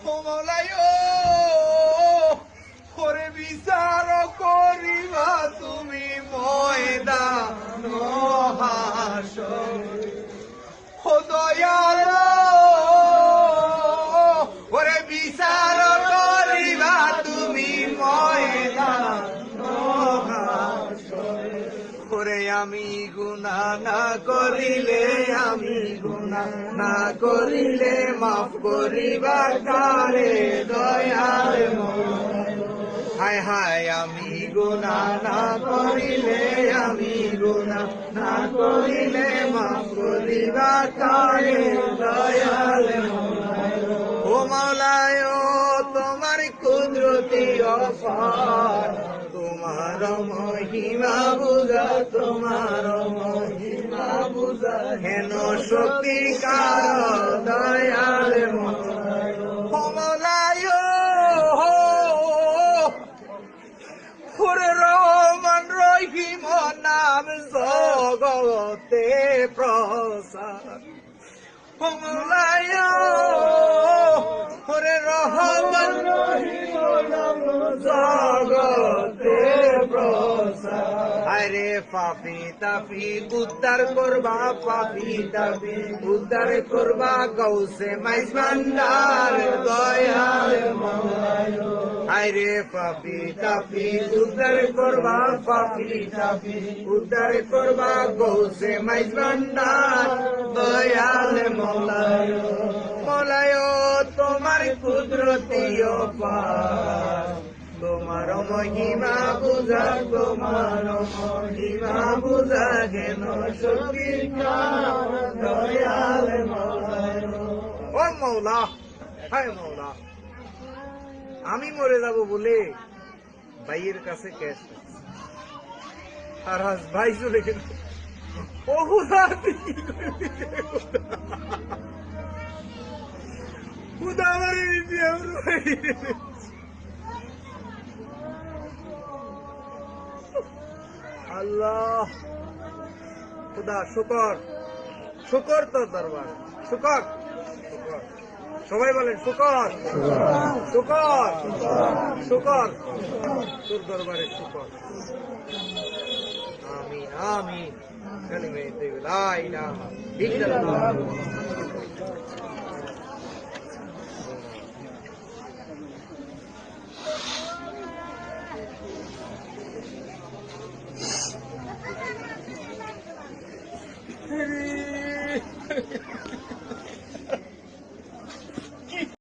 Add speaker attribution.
Speaker 1: মৌলাই ওরে বিচার করিবা তুমি ময়দান হাসর ও দয়াল ওরে বিচার করিবা তুমি ময়দান হাসর ওরে আমি গুনাহ না করিলে আমি গুনাহ না করিলে মাফ করিবা কারে দয়াল হায় হায় আমি গুনাহ না করিলে আমি গুনাহ না করিলে মাফ করিবা কারে দয়াল ও মাওলায় তোমার কুদরতি অপার তোমার মহিমা বুঝা তোমার মহিমা বুঝা হেন শক্তি কার দয়াল মৌলায় ওরে রহমান রহিম নাম জগতে প্রসার মৌলায় ওরে রহমান রহিম নাম জগতে আরে পাপি তাপি উদ্ধার করবা পাপি তাপি উদ্ধার করবা গৌসে মাইজ ভান্ডার দয়াল মৌলায় আরে পাপি তাপি উদ্ধার করবা পাপি তাপি উদ্ধার করবা গৌসে মাইজ ভান্ডার দয়াল মৌলায় মৌলায় তোমার কুদরতি অপার তোমার মহিমা বুঝা তোমার মহিমা বুঝা হেন শক্তি দয়াল মৌলায় ও মৌলা হায় মৌলা আমি মরে যাব বলে ভাইয়ের কাছে ক্যাশ আর আজ ভাই চলে গেল ও খুদা খুদা আমার আল্লাহ খুদা শুকর শুকর তোর দরবার শুকর সবাই বলেন শুকর শুকর শুকর তোর দরবারে শুকর আমিন আমিন কালিমা লা ইলাহা ইল্লাল্লাহ